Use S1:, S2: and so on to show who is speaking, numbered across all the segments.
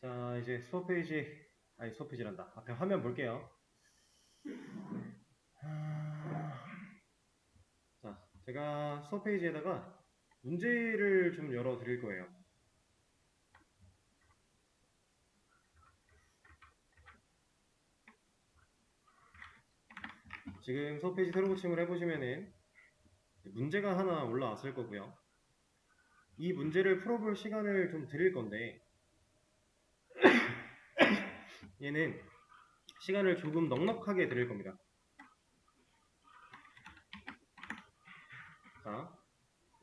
S1: 자, 이제 수업 페이지란다. 앞에 화면 볼게요. 자, 제가 수업 페이지에다가 문제를 좀 열어 드릴 거예요. 지금 수업 페이지 새로 고침을 해보시면은 문제가 하나 올라왔을 거고요. 이 문제를 풀어볼 시간을 좀 드릴 건데, 얘는 시간을 조금 넉넉하게 드릴 겁니다. 자,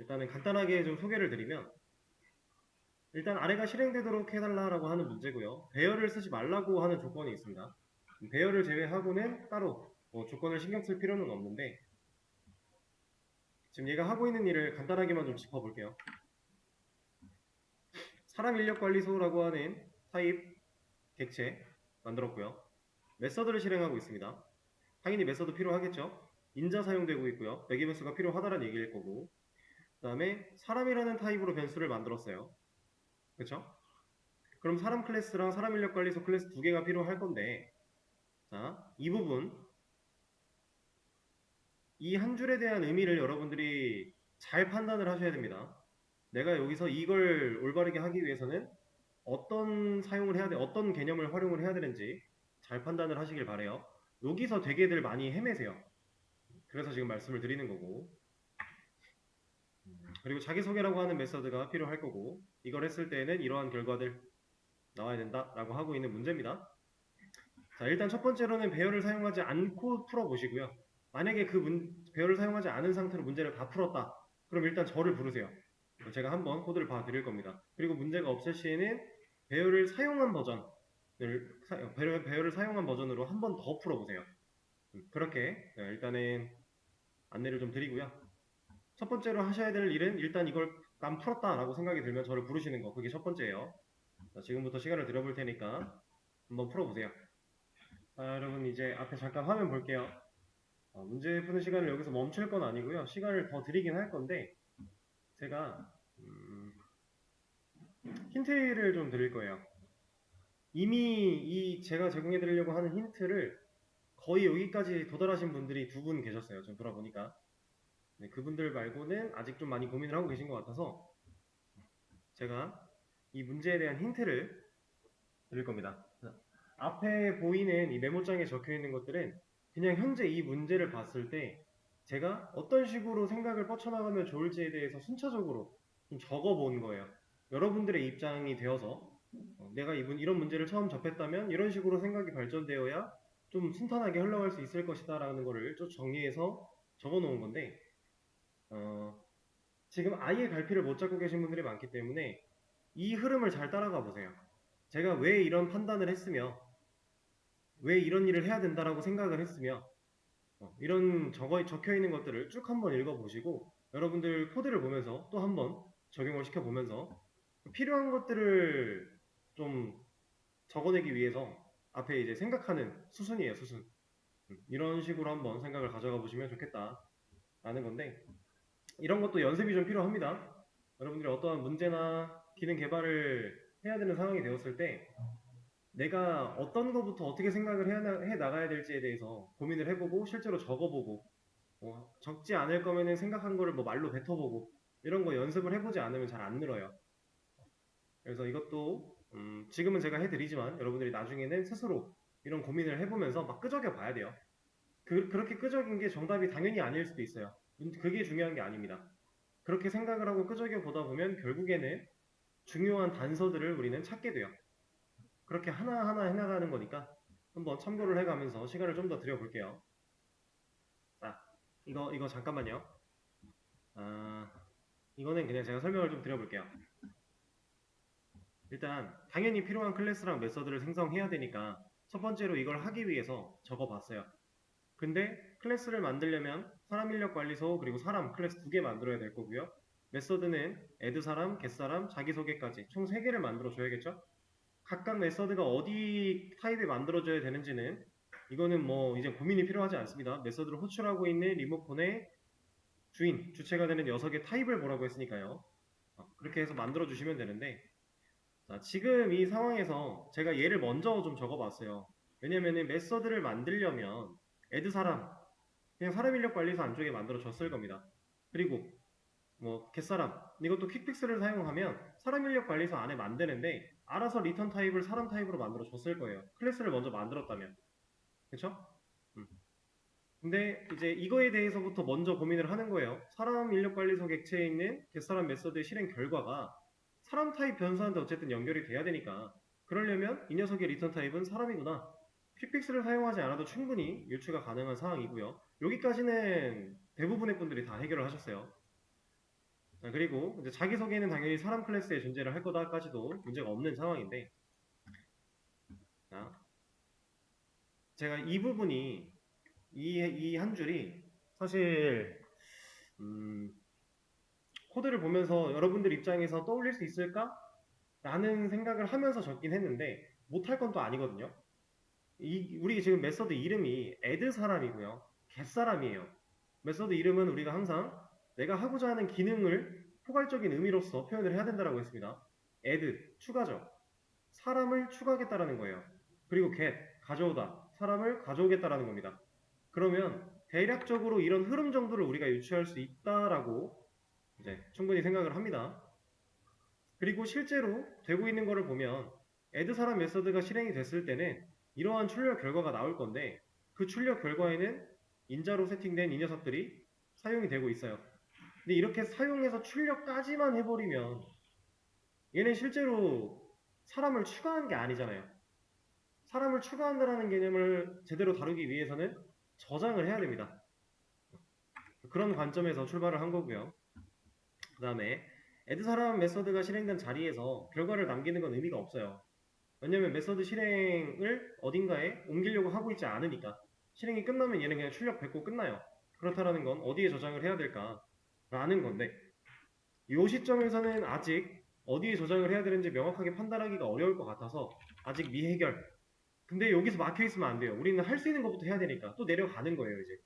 S1: 일단은 간단하게 좀 소개를 드리면, 일단 아래가 실행되도록 해달라고 하는 문제고요. 배열을 쓰지 말라고 하는 조건이 있습니다. 배열을 제외하고는 따로 조건을 신경 쓸 필요는 없는데, 지금 얘가 하고 있는 일을 간단하게만 좀 짚어볼게요. 사람 인력 관리소라고 하는 타입 객체 만들었고요. 메서드를 실행하고 있습니다. 당연히 메서드 필요하겠죠. 인자 사용되고 있고요. 매기변수가 필요하다는 얘기일 거고, 그 다음에 사람이라는 타입으로 변수를 만들었어요. 그쵸? 그럼 사람 클래스랑 사람 인력 관리소 클래스 두 개가 필요할 건데, 자, 이 부분, 이 한 줄에 대한 의미를 여러분들이 잘 판단을 하셔야 됩니다. 내가 여기서 이걸 올바르게 하기 위해서는 어떤 사용을 해야 돼, 어떤 개념을 활용을 해야 되는지 잘 판단을 하시길 바래요. 여기서 되게들 많이 헤매세요. 그래서 지금 말씀을 드리는 거고. 그리고 자기소개라고 하는 메서드가 필요할 거고, 이걸 했을 때에는 이러한 결과들 나와야 된다라고 하고 있는 문제입니다. 자, 일단 첫 번째로는 배열을 사용하지 않고 풀어보시고요. 만약에 배열을 사용하지 않은 상태로 문제를 다 풀었다. 그럼 일단 저를 부르세요. 제가 한번 코드를 봐드릴 겁니다. 그리고 문제가 없을 시에는 배열을 사용한 버전을 배열을 사용한 버전으로 한 번 더 풀어보세요. 그렇게 일단은 안내를 좀 드리고요. 첫 번째로 하셔야 될 일은 일단 이걸 난 풀었다라고 생각이 들면 저를 부르시는 거, 그게 첫 번째예요. 자, 지금부터 시간을 드려볼 테니까 한번 풀어보세요. 자, 여러분 이제 앞에 잠깐 화면 볼게요. 문제 푸는 시간을 여기서 멈출 건 아니고요. 시간을 더 드리긴 할 건데 제가 힌트를 좀 드릴 거예요. 이미 이 제가 제공해 드리려고 하는 힌트를 거의 여기까지 도달하신 분들이 두 분 계셨어요. 좀 돌아보니까. 네, 그분들 말고는 아직 좀 많이 고민을 하고 계신 것 같아서 제가 이 문제에 대한 힌트를 드릴 겁니다. 앞에 보이는 이 메모장에 적혀 있는 것들은 그냥 현재 이 문제를 봤을 때 제가 어떤 식으로 생각을 뻗쳐나가면 좋을지에 대해서 순차적으로 좀 적어 본 거예요. 여러분들의 입장이 되어서 내가 이런 문제를 처음 접했다면 이런 식으로 생각이 발전되어야 좀 순탄하게 흘러갈 수 있을 것이다 라는 거를 좀 정리해서 적어 놓은 건데 지금 아예 갈피를 못 잡고 계신 분들이 많기 때문에 이 흐름을 잘 따라가 보세요. 제가 왜 이런 판단을 했으며 왜 이런 일을 해야 된다라고 생각을 했으며 이런 적혀 있는 것들을 쭉 한번 읽어보시고 여러분들 코드를 보면서 또 한번 적용을 시켜보면서 필요한 것들을 좀 적어내기 위해서 앞에 이제 생각하는 수순이에요, 수순. 이런 식으로 한번 생각을 가져가 보시면 좋겠다라는 건데 이런 것도 연습이 좀 필요합니다. 여러분들이 어떠한 문제나 기능 개발을 해야 되는 상황이 되었을 때 내가 어떤 것부터 어떻게 생각을 해 나가야 될지에 대해서 고민을 해보고 실제로 적어보고 적지 않을 거면은 생각한 거를 뭐 말로 뱉어보고 이런 거 연습을 해보지 않으면 잘 안 늘어요. 그래서 이것도 지금은 제가 해드리지만 여러분들이 나중에는 스스로 이런 고민을 해보면서 막 끄적여 봐야 돼요. 그렇게 끄적인 게 정답이 당연히 아닐 수도 있어요. 그게 중요한 게 아닙니다. 그렇게 생각을 하고 끄적여 보다 보면 결국에는 중요한 단서들을 우리는 찾게 돼요. 그렇게 하나하나 해나가는 거니까 한번 참고를 해가면서 시간을 좀 더 드려볼게요. 자, 이거 잠깐만요. 이거는 그냥 제가 설명을 좀 드려볼게요. 일단 당연히 필요한 클래스랑 메서드를 생성해야 되니까 첫 번째로 이걸 하기 위해서 적어봤어요. 근데 클래스를 만들려면 사람 인력 관리소 그리고 사람 클래스 2개 만들어야 될 거고요. 메서드는 add 사람, get 사람, 자기소개까지 총 3개를 만들어 줘야겠죠? 각각 메서드가 어디 타입에 만들어져야 되는지는 이거는 뭐 이제 고민이 필요하지 않습니다. 메서드를 호출하고 있는 리모컨의 주체가 되는 녀석의 타입을 보라고 했으니까요. 그렇게 해서 만들어 주시면 되는데 자, 지금 이 상황에서 제가 얘를 먼저 좀 적어봤어요. 왜냐면은 메서드를 만들려면 add 사람, 그냥 사람 인력 관리소 안쪽에 만들어 줬을 겁니다. 그리고 뭐 get사람, 이것도 퀵픽스를 사용하면 사람 인력 관리소 안에 만드는데 알아서 리턴 타입을 사람 타입으로 만들어 줬을 거예요. 클래스를 먼저 만들었다면. 그쵸? 음. 근데 이제 이거에 대해서부터 먼저 고민을 하는 거예요. 사람 인력 관리소 객체에 있는 get사람 메서드의 실행 결과가 사람 타입 변수한테 어쨌든 연결이 돼야 되니까 그러려면 이 녀석의 리턴 타입은 사람이구나. 퀵픽스를 사용하지 않아도 충분히 유추가 가능한 상황이고요. 여기까지는 대부분의 분들이 다 해결을 하셨어요. 자, 그리고 이제 자기소개는 당연히 사람 클래스의 존재를 할 거다까지도 문제가 없는 상황인데, 자, 제가 이 부분이 이 한 줄이 사실 코드를 보면서 여러분들 입장에서 떠올릴 수 있을까? 라는 생각을 하면서 적긴 했는데 못할 건 또 아니거든요. 우리 지금 메서드 이름이 add 사람이고요. get 사람이에요. 메서드 이름은 우리가 항상 내가 하고자 하는 기능을 포괄적인 의미로서 표현을 해야 된다고 했습니다. add, 추가죠. 사람을 추가하겠다라는 거예요. 그리고 get, 가져오다. 사람을 가져오겠다라는 겁니다. 그러면 대략적으로 이런 흐름 정도를 우리가 유추할 수 있다라고 이제 충분히 생각을 합니다. 그리고 실제로 되고 있는 거를 보면 add 사람 메서드가 실행이 됐을 때는 이러한 출력 결과가 나올 건데 그 출력 결과에는 인자로 세팅된 이 녀석들이 사용이 되고 있어요. 근데 이렇게 사용해서 출력까지만 해버리면 얘는 실제로 사람을 추가한 게 아니잖아요. 사람을 추가한다는 개념을 제대로 다루기 위해서는 저장을 해야 됩니다. 그런 관점에서 출발을 한 거고요. 그 다음에 add 사람 메서드가 실행된 자리에서 결과를 남기는 건 의미가 없어요. 왜냐면 메서드 실행을 어딘가에 옮기려고 하고 있지 않으니까 실행이 끝나면 얘는 그냥 출력 뱉고 끝나요. 그렇다라는 건 어디에 저장을 해야 될까 라는 건데 이 시점에서는 아직 어디에 저장을 해야 되는지 명확하게 판단하기가 어려울 것 같아서 아직 미해결. 근데 여기서 막혀있으면 안 돼요. 우리는 할 수 있는 것부터 해야 되니까 또 내려가는 거예요 이제.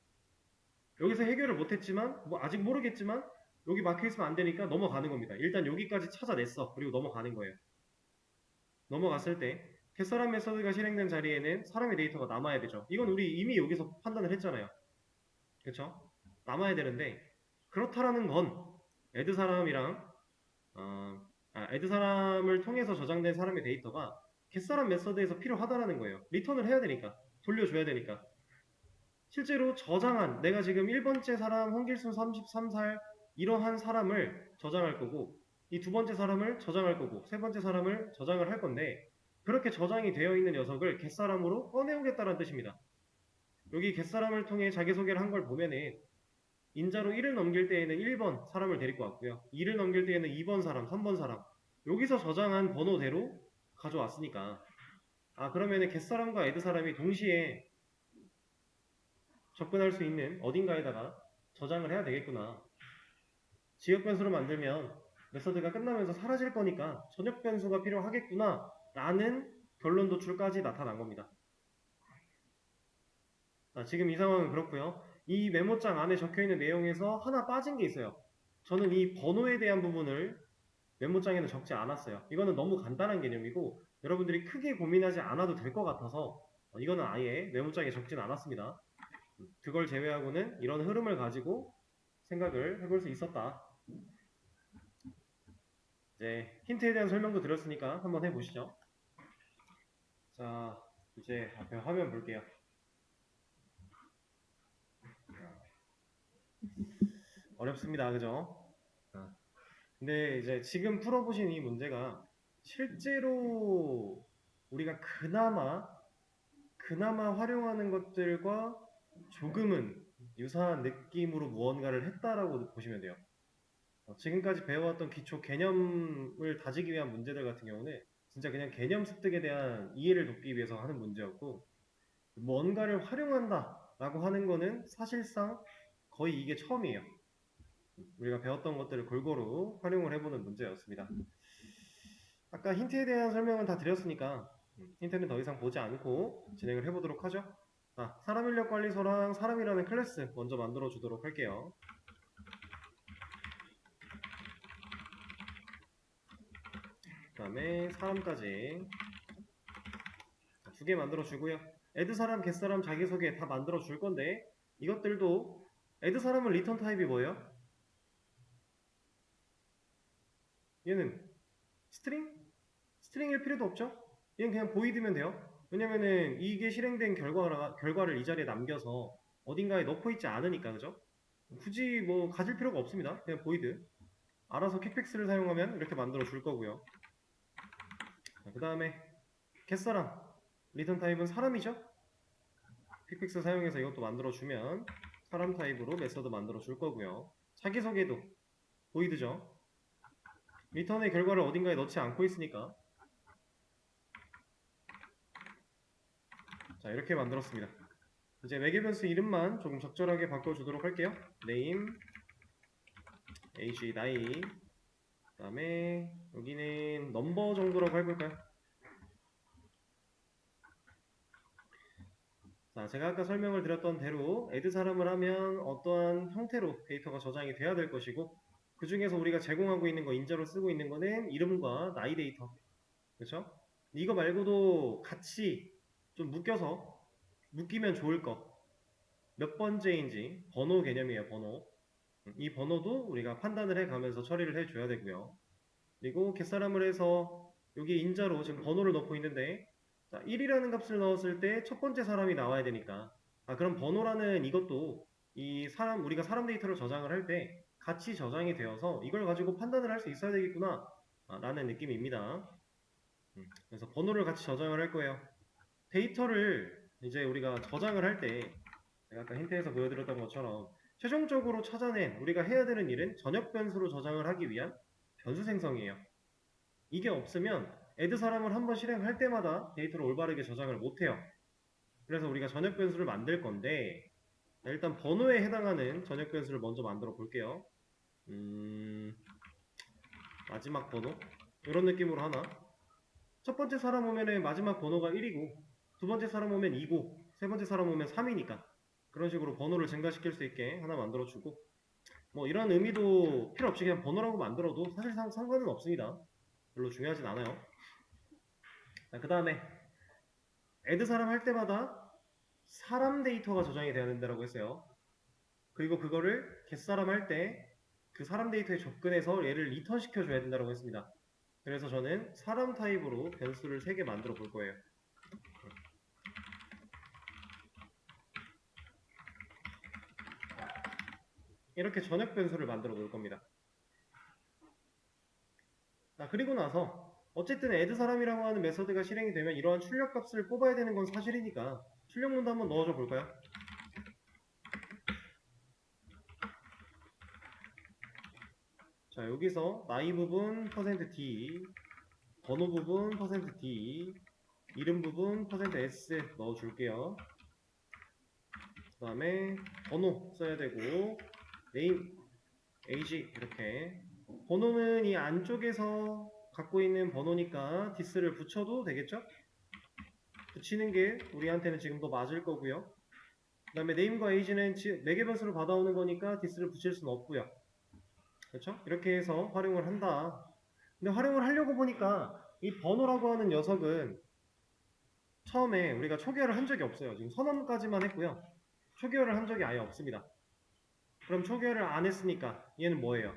S1: 여기서 해결을 못했지만 뭐 아직 모르겠지만 여기 막혀있으면 안 되니까 넘어가는 겁니다. 일단 여기까지 찾아냈어. 그리고 넘어가는 거예요. 넘어갔을 때 겟사람 메서드가 실행된 자리에는 사람의 데이터가 남아야 되죠. 이건 우리 이미 여기서 판단을 했잖아요. 그쵸? 남아야 되는데 그렇다라는 건 add 사람이랑 add 사람을 통해서 저장된 사람의 데이터가 겟사람 메서드에서 필요하다라는 거예요. 리턴을 해야 되니까 돌려줘야 되니까 실제로 저장한 내가 지금 1번째 사람 홍길순 33살 이러한 사람을 저장할 거고 이 두 번째 사람을 저장할 거고 세 번째 사람을 저장을 할 건데 그렇게 저장이 되어 있는 녀석을 겟사람으로 꺼내오겠다는 뜻입니다. 여기 겟사람을 통해 자기소개를 한 걸 보면은 인자로 1을 넘길 때에는 1번 사람을 데리고 왔고요. 2를 넘길 때에는 2번 사람, 3번 사람 여기서 저장한 번호대로 가져왔으니까 그러면은 겟사람과 add 사람이 동시에 접근할 수 있는 어딘가에다가 저장을 해야 되겠구나. 지역 변수로 만들면 메서드가 끝나면서 사라질 거니까 전역 변수가 필요하겠구나 라는 결론 도출까지 나타난 겁니다. 자, 지금 이 상황은 그렇고요. 이 메모장 안에 적혀있는 내용에서 하나 빠진 게 있어요. 저는 이 번호에 대한 부분을 메모장에는 적지 않았어요. 이거는 너무 간단한 개념이고 여러분들이 크게 고민하지 않아도 될 것 같아서 이거는 아예 메모장에 적진 않았습니다. 그걸 제외하고는 이런 흐름을 가지고 생각을 해볼 수 있었다. 이제 힌트에 대한 설명도 드렸으니까 한번 해보시죠. 자, 이제 앞에 화면 볼게요. 어렵습니다, 그죠? 근데 이제 지금 풀어보신 이 문제가 실제로 우리가 그나마 활용하는 것들과 조금은 유사한 느낌으로 무언가를 했다라고 보시면 돼요. 지금까지 배워왔던 기초 개념을 다지기 위한 문제들 같은 경우는 진짜 그냥 개념 습득에 대한 이해를 돕기 위해서 하는 문제였고 뭔가를 활용한다 라고 하는 거는 사실상 거의 이게 처음이에요. 우리가 배웠던 것들을 골고루 활용을 해보는 문제였습니다. 아까 힌트에 대한 설명은 다 드렸으니까 힌트는 더 이상 보지 않고 진행을 해보도록 하죠. 사람 인력 관리소랑 사람이라는 클래스 먼저 만들어 주도록 할게요. 다음에 사람까지 두 개 만들어 주고요. 애드 사람, 겟 사람, 자기소개 다 만들어 줄 건데 이것들도 애드 사람은 리턴 타입이 뭐예요? 얘는 스트링? 스트링일 필요도 없죠? 얘는 그냥 보이드면 돼요. 왜냐면은 이게 실행된 결과를 이 자리에 남겨서 어딘가에 넣고 있지 않으니까, 그죠? 굳이 뭐 가질 필요가 없습니다. 그냥 보이드. 알아서 킥팩스를 사용하면 이렇게 만들어 줄 거고요. 그 다음에 겟사람 리턴 타입은 사람이죠? 킥팩스 사용해서 이것도 만들어 주면 사람 타입으로 메서드 만들어 줄 거고요. 자기소개도 보이드죠? 리턴의 결과를 어딘가에 넣지 않고 있으니까. 자, 이렇게 만들었습니다. 이제 매개 변수 이름만 조금 적절하게 바꿔주도록 할게요. name, age, 나이. 그 다음에 여기는 넘버 정도라고 해볼까요? 자, 제가 아까 설명을 드렸던 대로 add 사람을 하면 어떠한 형태로 데이터가 저장이 돼야 될 것이고, 그 중에서 우리가 제공하고 있는 거, 인자로 쓰고 있는 거는 이름과 나이 데이터. 그렇죠? 이거 말고도 같이 좀 묶이면 좋을 거. 몇 번째인지 번호 개념이에요. 번호. 이 번호도 우리가 판단을 해가면서 처리를 해줘야 되고요. 그리고 겟사람을 해서 여기 인자로 지금 번호를 넣고 있는데, 자, 1이라는 값을 넣었을 때 첫 번째 사람이 나와야 되니까, 그럼 번호라는 이것도 우리가 사람 데이터를 저장을 할 때 같이 저장이 되어서 이걸 가지고 판단을 할 수 있어야 되겠구나 라는 느낌입니다. 그래서 번호를 같이 저장을 할 거예요. 데이터를 이제 우리가 저장을 할 때 제가 아까 힌트에서 보여드렸던 것처럼 최종적으로 찾아낸 우리가 해야 되는 일은 전역 변수로 저장을 하기 위한 변수 생성이에요. 이게 없으면 add 사람을 한번 실행할 때마다 데이터를 올바르게 저장을 못해요. 그래서 우리가 전역 변수를 만들 건데, 일단 번호에 해당하는 전역 변수를 먼저 만들어 볼게요. 마지막 번호 이런 느낌으로 하나. 첫 번째 사람 오면은 마지막 번호가 1이고, 두 번째 사람 오면 2고, 세 번째 사람 오면 3이니까 그런 식으로 번호를 증가시킬 수 있게 하나 만들어주고, 뭐 이런 의미도 필요 없이 그냥 번호라고 만들어도 사실상 상관은 없습니다. 별로 중요하진 않아요. 그 다음에 add 사람 할 때마다 사람 데이터가 저장이 돼야 된다고 했어요. 그리고 그거를 get 사람 할 때 그 사람 데이터에 접근해서 얘를 리턴 시켜줘야 된다고 했습니다. 그래서 저는 사람 타입으로 변수를 3개 만들어 볼 거예요. 이렇게 전역 변수를 만들어 놓을 겁니다. 그리고 나서 어쨌든 add 사람이라고 하는 메서드가 실행이 되면 이러한 출력 값을 뽑아야 되는 건 사실이니까 출력문도 한번 넣어줘 볼까요? 자, 여기서 나이 부분 %d, 번호 부분 %d, 이름 부분 %s 넣어줄게요. 그 다음에 번호 써야 되고, name, age 이렇게. 번호는 이 안쪽에서 갖고 있는 번호니까 this를 붙여도 되겠죠? 붙이는 게 우리한테는 지금 더 맞을 거고요. 그 다음에 name과 age는 매개 변수를 받아오는 거니까 this를 붙일 수는 없고요. 그렇죠? 이렇게 해서 활용을 한다. 근데 활용을 하려고 보니까 이 번호라고 하는 녀석은 처음에 우리가 초기화를 한 적이 없어요. 지금 선언까지만 했고요. 초기화를 한 적이 아예 없습니다. 그럼 초기화를 안 했으니까 얘는 뭐예요?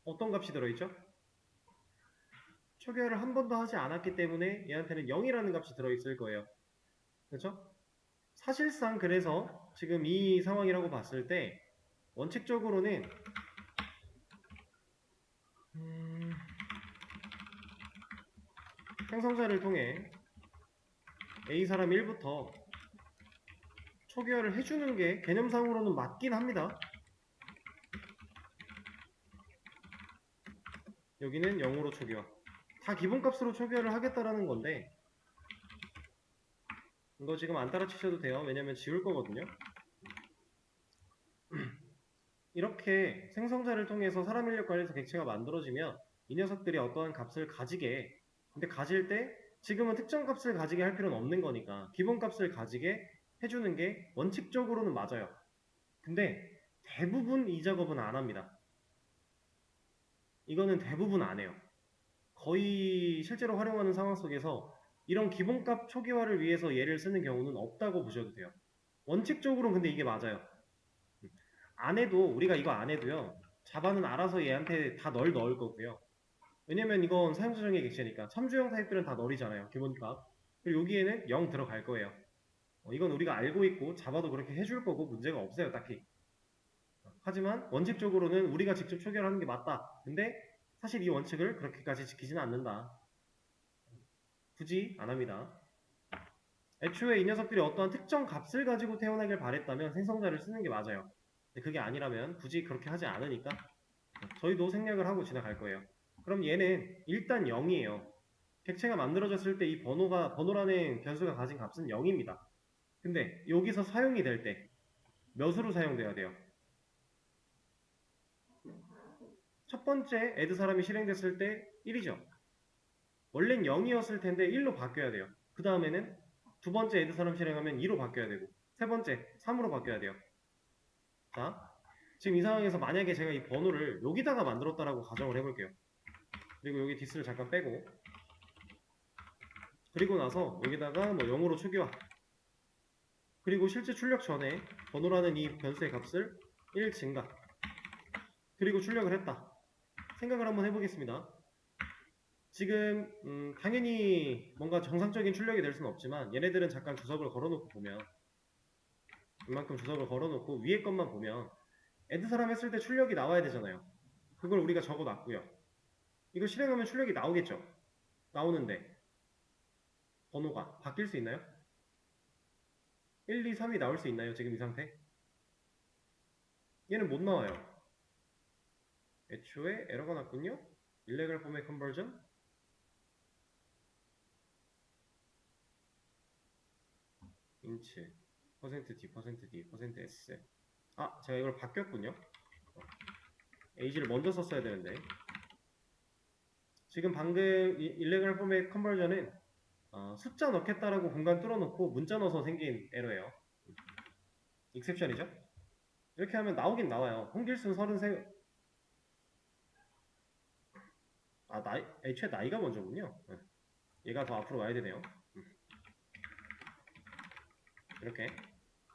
S1: 어떤 값이 들어있죠? 초기화를 한 번도 하지 않았기 때문에 얘한테는 0이라는 값이 들어있을 거예요. 그렇죠? 사실상 그래서 지금 이 상황이라고 봤을 때 원칙적으로는 생성자를 통해 A 사람 1부터 초기화를 해주는 게 개념상으로는 맞긴 합니다. 여기는 0으로 초기화. 다 기본값으로 초기화를 하겠다라는 건데 이거 지금 안 따라치셔도 돼요. 왜냐면 지울 거거든요. 이렇게 생성자를 통해서 사람 인력 관리에서 객체가 만들어지면 이 녀석들이 어떠한 값을 가지게, 근데 가질 때 지금은 특정 값을 가지게 할 필요는 없는 거니까 기본 값을 가지게 해주는 게 원칙적으로는 맞아요. 근데 대부분 이 작업은 안 합니다. 이거는 대부분 안 해요. 거의 실제로 활용하는 상황 속에서 이런 기본값 초기화를 위해서 얘를 쓰는 경우는 없다고 보셔도 돼요. 원칙적으로는 근데 이게 맞아요. 안 해도 우리가 이거 안 해도요. 자바는 알아서 얘한테 다 넣을 거고요. 왜냐면 이건 사용자정의 객체니까 참주형 타입들은 다 널이잖아요. 기본값. 그리고 여기에는 0 들어갈 거예요. 이건 우리가 알고 있고 자바도 그렇게 해줄 거고 문제가 없어요. 딱히. 하지만 원칙적으로는 우리가 직접 초기화하는 게 맞다. 근데 사실 이 원칙을 그렇게까지 지키지는 않는다. 굳이 안 합니다. 애초에 이 녀석들이 어떠한 특정 값을 가지고 태어나길 바랬다면 생성자를 쓰는 게 맞아요. 근데 그게 아니라면 굳이 그렇게 하지 않으니까 저희도 생략을 하고 지나갈 거예요. 그럼 얘는 일단 0이에요. 객체가 만들어졌을 때 이 번호라는 변수가 가진 값은 0입니다. 근데 여기서 사용이 될 때 몇으로 사용돼야 돼요? 첫 번째 add 사람이 실행됐을 때 1이죠. 원래는 0이었을 텐데 1로 바뀌어야 돼요. 그 다음에는 두 번째 add 사람 실행하면 2로 바뀌어야 되고 세 번째 3으로 바뀌어야 돼요. 자, 지금 이 상황에서 만약에 제가 이 번호를 여기다가 만들었다라고 가정을 해볼게요. 그리고 여기 디스를 잠깐 빼고 그리고 나서 여기다가 뭐 0으로 초기화 그리고 실제 출력 전에 번호라는 이 변수의 값을 1 증가 그리고 출력을 했다. 생각을 한번 해보겠습니다. 지금 당연히 뭔가 정상적인 출력이 될 수는 없지만 얘네들은 잠깐 주석을 걸어놓고 보면 이만큼 주석을 걸어놓고 위에 것만 보면 add 사람 했을 때 출력이 나와야 되잖아요. 그걸 우리가 적어놨고요. 이거 실행하면 출력이 나오겠죠. 나오는데 번호가 바뀔 수 있나요? 1, 2, 3이 나올 수 있나요? 지금 이 상태? 얘는 못 나와요. 애초에 에러가 났군요. 일레gal 포맷 컨버전 인치 %d, %d, %s 아, 제가 이걸 바뀌었군요. age를 먼저 썼어야 되는데 지금 방금 일레gal 포맷 컨버전은 숫자 넣겠다라고 공간 뚫어놓고 문자 넣어서 생긴 에러예요. 익셉션이죠? 이렇게 하면 나오긴 나와요. 홍길순 33 애초에 나이가 먼저군요. 얘가 더 앞으로 와야 되네요. 이렇게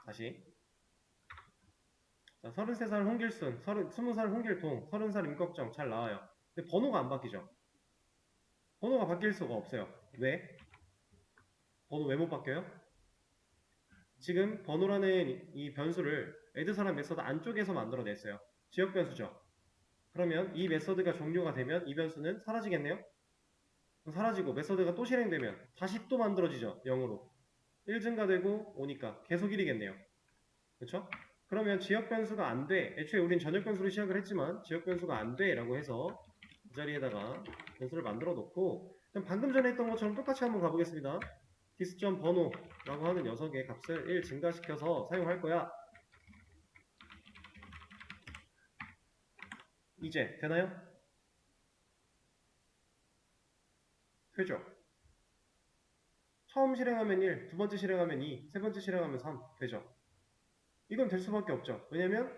S1: 다시 자, 33살 홍길순, 20살 홍길동, 30살 임꺽정 잘 나와요. 근데 번호가 안 바뀌죠. 번호가 바뀔 수가 없어요. 왜? 번호 왜 못 바뀌어요? 지금 번호라는 이 변수를 add 사람 메서드 안쪽에서 만들어냈어요. 지역 변수죠. 그러면 이 메서드가 종료가 되면 이 변수는 사라지겠네요? 사라지고 메서드가 또 실행되면 다시 또 만들어지죠. 0으로. 1 증가되고 오니까 계속 1이겠네요. 그렇죠? 그러면 지역 변수가 안 돼. 애초에 우린 전역 변수로 시작을 했지만 지역 변수가 안 돼 라고 해서 이 자리에다가 변수를 만들어 놓고 방금 전에 했던 것처럼 똑같이 한번 가보겠습니다. 디스점 번호라고 하는 녀석의 값을 1 증가시켜서 사용할 거야. 이제 되나요? 되죠? 처음 실행하면 1, 두 번째 실행하면 2, 세 번째 실행하면 3 되죠? 이건 될 수밖에 없죠. 왜냐면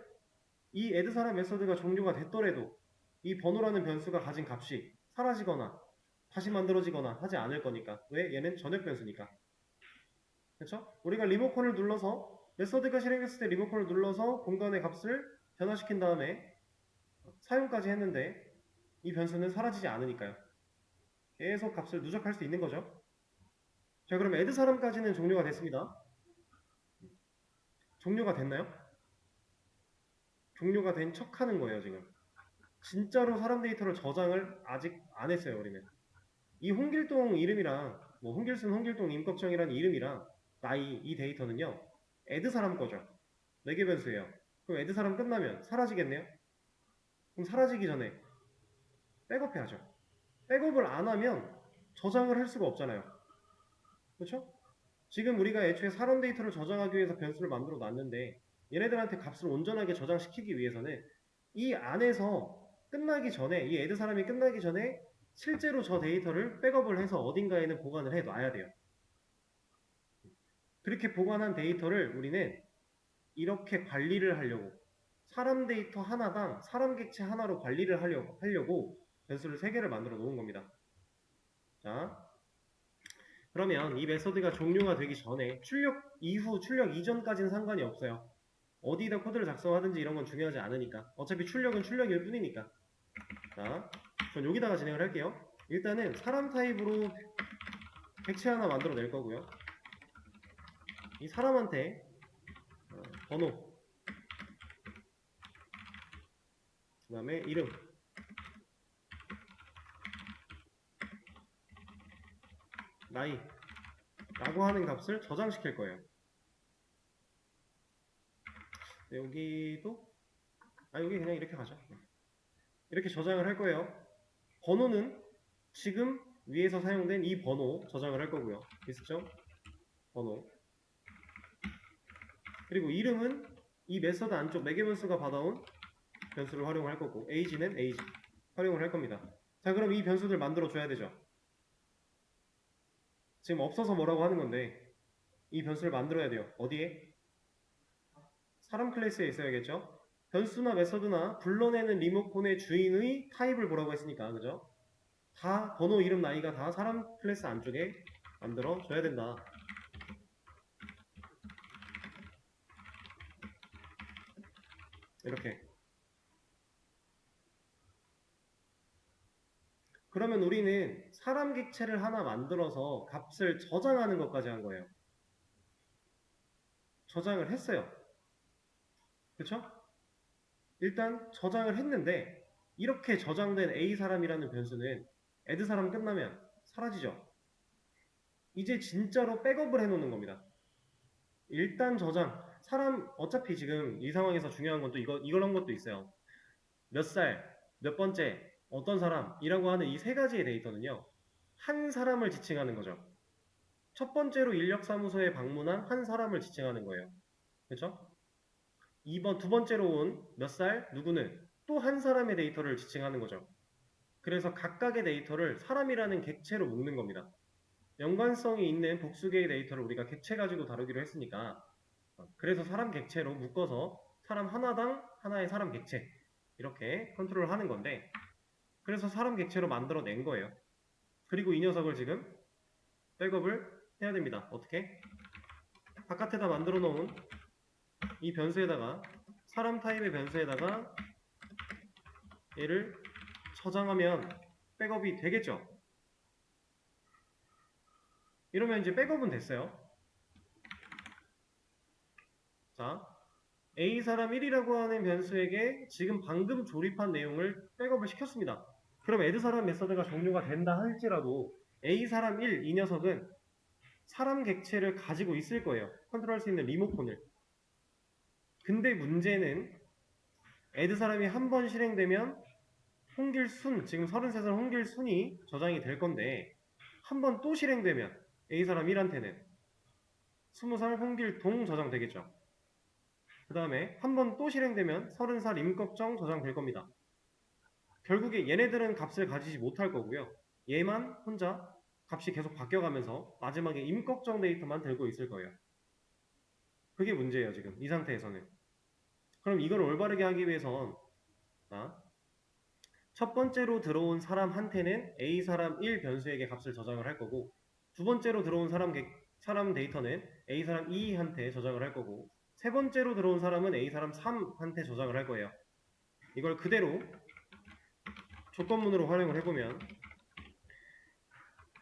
S1: 이 add 사람 메서드가 종료가 됐더라도 이 번호라는 변수가 가진 값이 사라지거나 다시 만들어지거나 하지 않을 거니까. 왜? 얘는 전역 변수니까. 그렇죠? 우리가 리모컨을 눌러서 메서드가 실행했을 때 리모컨을 눌러서 공간의 값을 변화시킨 다음에 사용까지 했는데 이 변수는 사라지지 않으니까요. 계속 값을 누적할 수 있는 거죠. 자, 그럼 add 사람까지는 종료가 됐습니다. 종료가 됐나요? 종료가 된 척 하는 거예요, 지금. 진짜로 사람 데이터를 저장을 아직 안 했어요, 우리는. 이 홍길동 이름이랑, 뭐, 홍길순, 홍길동, 임꺽정이라는 이름이랑 나이, 이 데이터는요, add 사람 거죠. 4개 변수예요. 그럼 add 사람 끝나면 사라지겠네요? 그럼 사라지기 전에 백업 해야죠. 백업을 안 하면 저장을 할 수가 없잖아요. 그렇죠? 지금 우리가 애초에 사람 데이터를 저장하기 위해서 변수를 만들어 놨는데 얘네들한테 값을 온전하게 저장시키기 위해서는 이 안에서 끝나기 전에 이 add 사람이 끝나기 전에 실제로 저 데이터를 백업을 해서 어딘가에는 보관을 해 놔야 돼요. 그렇게 보관한 데이터를 우리는 이렇게 관리를 하려고 사람 데이터 하나당 사람 객체 하나로 관리를 하려고 변수를 3개를 만들어 놓은 겁니다. 자, 그러면 이 메서드가 종료가 되기 전에 출력 이후, 출력 이전까지는 상관이 없어요. 어디다 코드를 작성하든지 이런 건 중요하지 않으니까. 어차피 출력은 출력일 뿐이니까. 자, 전 여기다가 진행을 할게요. 일단은 사람 타입으로 객체 하나 만들어 낼 거고요. 이 사람한테 번호, 그 다음에 이름, 나이 라고 하는 값을 저장시킬 거예요. 여기도 여기 그냥 이렇게 가죠. 이렇게 저장을 할 거예요. 번호는 지금 위에서 사용된 이 번호 저장을 할 거고요. 디스점 번호. 그리고 이름은 이 메서드 안쪽 매개변수가 받아온 변수를 활용할 거고, age는 age 활용을 할 겁니다. 자, 그럼 이 변수들 만들어 줘야 되죠. 지금 없어서 뭐라고 하는 건데 이 변수를 만들어야 돼요. 어디에? 사람 클래스에 있어야겠죠. 변수나 메서드나 불러내는 리모컨의 주인의 타입을 보라고 했으니까, 그죠? 다 번호, 이름, 나이가 다 사람 클래스 안쪽에 만들어 줘야 된다. 이렇게. 그러면 우리는 사람 객체를 하나 만들어서 값을 저장하는 것까지 한 거예요. 저장을 했어요. 그쵸? 일단 저장을 했는데 이렇게 저장된 A사람이라는 변수는 add사람 끝나면 사라지죠. 이제 진짜로 백업을 해놓는 겁니다. 일단 저장. 사람 어차피 지금 이 상황에서 중요한 건 또 이런 것도 있어요. 몇 살, 몇 번째, 어떤 사람이라고 하는 이 세 가지의 데이터는요. 한 사람을 지칭하는 거죠. 첫 번째로 인력사무소에 방문한 한 사람을 지칭하는 거예요. 그렇죠? 두 번째로 온 몇 살, 누구는 또 한 사람의 데이터를 지칭하는 거죠. 그래서 각각의 데이터를 사람이라는 객체로 묶는 겁니다. 연관성이 있는 복수개의 데이터를 우리가 객체 가지고 다루기로 했으니까 그래서 사람 객체로 묶어서 사람 하나당 하나의 사람 객체 이렇게 컨트롤 하는 건데 그래서 사람 객체로 만들어낸 거예요. 그리고 이 녀석을 지금 백업을 해야 됩니다. 어떻게? 바깥에다 만들어 놓은 이 변수에다가 사람 타입의 변수에다가 얘를 저장하면 백업이 되겠죠. 이러면 이제 백업은 됐어요. 자, A사람 1이라고 하는 변수에게 지금 방금 조립한 내용을 백업을 시켰습니다. 그럼 add사람 메서드가 종료가 된다 할지라도 A사람 1, 이 녀석은 사람 객체를 가지고 있을 거예요. 컨트롤할 수 있는 리모컨을. 근데 문제는 add사람이 한 번 실행되면 홍길순, 지금 33살 홍길순이 저장이 될 건데 한 번 또 실행되면 A사람 1한테는 20살 홍길동 저장되겠죠. 그 다음에 한 번 또 실행되면 30살 임꺽정 저장될 겁니다. 결국에 얘네들은 값을 가지지 못할 거고요. 얘만 혼자 값이 계속 바뀌어가면서 마지막에 임꺽정 데이터만 들고 있을 거예요. 그게 문제예요, 지금. 이 상태에서는. 그럼 이걸 올바르게 하기 위해선 첫 번째로 들어온 사람한테는 A사람 1 변수에게 값을 저장을 할 거고 두 번째로 들어온 사람 데이터는 A사람 2한테 저장을 할 거고 세 번째로 들어온 사람은 A사람 3한테 저장을 할 거예요. 이걸 그대로 조건문으로 활용을 해보면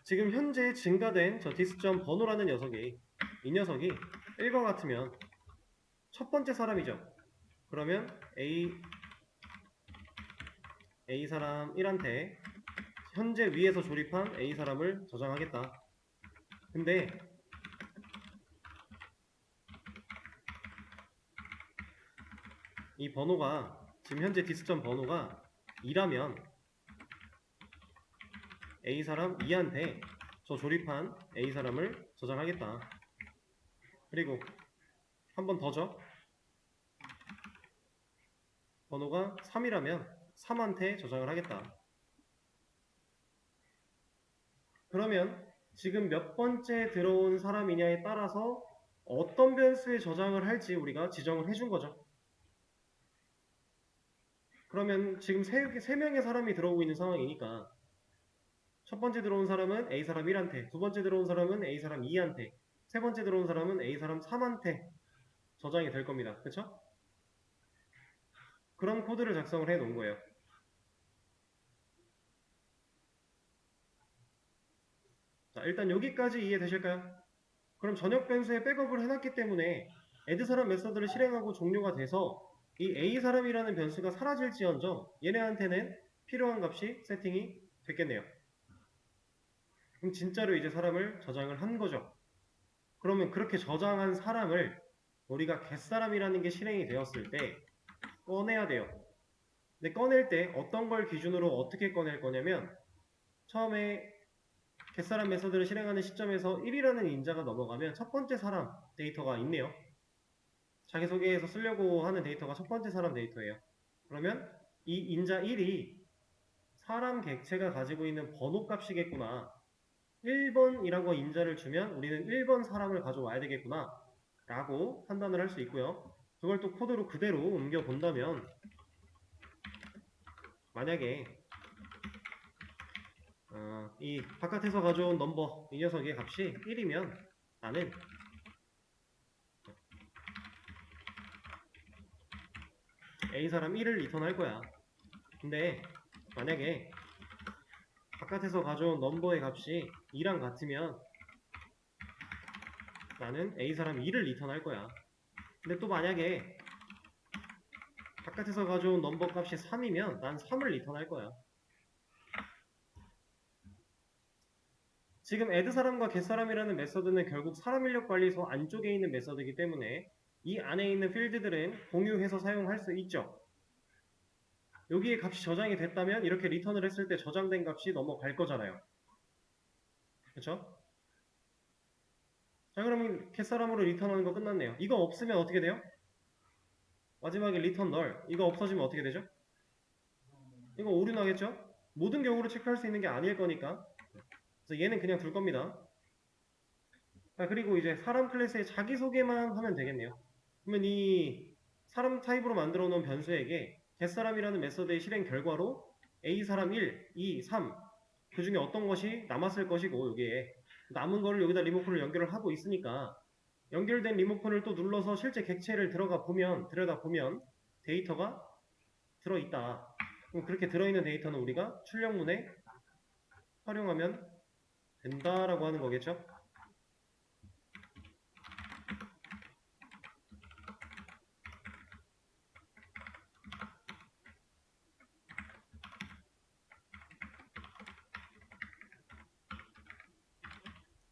S1: 지금 현재 증가된 저 디스점 번호라는 녀석이 이 녀석이 1과 같으면 첫 번째 사람이죠. 그러면 A사람 1한테 현재 위에서 조립한 A사람을 저장하겠다. 근데 이 번호가 지금 현재 디스점 번호가 2라면 A사람 2한테 저 조립한 A사람을 저장하겠다. 그리고 한 번 더죠. 번호가 3이라면 3한테 저장을 하겠다. 그러면 지금 몇 번째 들어온 사람이냐에 따라서 어떤 변수에 저장을 할지 우리가 지정을 해준 거죠. 그러면 지금 세 명의 사람이 들어오고 있는 상황이니까 첫 번째 들어온 사람은 A 사람 1한테, 두 번째 들어온 사람은 A 사람 2한테, 세 번째 들어온 사람은 A 사람 3한테 저장이 될 겁니다. 그쵸? 그런 코드를 작성을 해 놓은 거예요. 자, 일단 여기까지 이해되실까요? 그럼 전역 변수에 백업을 해놨기 때문에 add 사람 메서드를 실행하고 종료가 돼서 이 a 사람이라는 변수가 사라질지언정 얘네한테는 필요한 값이 세팅이 됐겠네요. 그럼 진짜로 이제 사람을 저장을 한 거죠. 그러면 그렇게 저장한 사람을 우리가 get사람이라는 게 실행이 되었을 때 꺼내야 돼요. 근데 꺼낼 때 어떤 걸 기준으로 어떻게 꺼낼 거냐면 처음에 get사람 메서드를 실행하는 시점에서 1이라는 인자가 넘어가면 첫 번째 사람 데이터가 있네요. 자기소개에서 쓰려고 하는 데이터가 첫 번째 사람 데이터예요. 그러면 이 인자 1이 사람 객체가 가지고 있는 번호 값이겠구나. 1번이라고 인자를 주면 우리는 1번 사람을 가져와야 되겠구나 라고 판단을 할 수 있고요. 그걸 또 코드로 그대로 옮겨 본다면 만약에 이 바깥에서 가져온 넘버 이 녀석의 값이 1이면 나는 A 사람 1을 리턴할 거야. 근데 만약에 바깥에서 가져온 넘버의 값이 2랑 같으면 나는 A 사람 2를 리턴할 거야. 근데 또 만약에 바깥에서 가져온 넘버 값이 3이면 난 3을 리턴할 거야. 지금 add 사람과 get 사람이라는 메서드는 결국 사람 인력 관리소 안쪽에 있는 메서드이기 때문에 이 안에 있는 필드들은 공유해서 사용할 수 있죠. 여기에 값이 저장이 됐다면 이렇게 리턴을 했을 때 저장된 값이 넘어갈 거잖아요. 그쵸? 자, 그러면 get 사람으로 리턴하는 거 끝났네요. 이거 없으면 어떻게 돼요? 마지막에 return null. 이거 없어지면 어떻게 되죠? 이거 오류 나겠죠? 모든 경우로 체크할 수 있는 게 아닐 거니까. 그래서 얘는 그냥 둘 겁니다. 자, 그리고 이제 사람 클래스에 자기소개만 하면 되겠네요. 그러면 이 사람 타입으로 만들어 놓은 변수에게 get사람이라는 메서드의 실행 결과로 a사람 1, 2, 3 그 중에 어떤 것이 남았을 것이고 여기에 남은 거를 여기다 리모컨을 연결을 하고 있으니까 연결된 리모컨을 또 눌러서 실제 객체를 들여다 보면 데이터가 들어있다. 그럼 그렇게 들어있는 데이터는 우리가 출력문에 활용하면 된다라고 하는 거겠죠?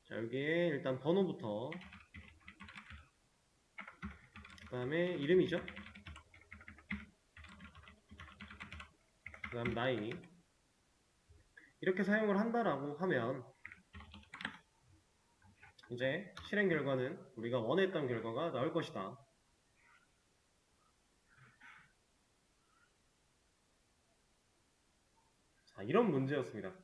S1: 자, 여기에 일단 번호부터 그 다음에 이름이죠. 그 다음 나이 이렇게 사용을 한다라고 하면 이제 실행 결과는 우리가 원했던 결과가 나올 것이다. 자, 이런 문제였습니다.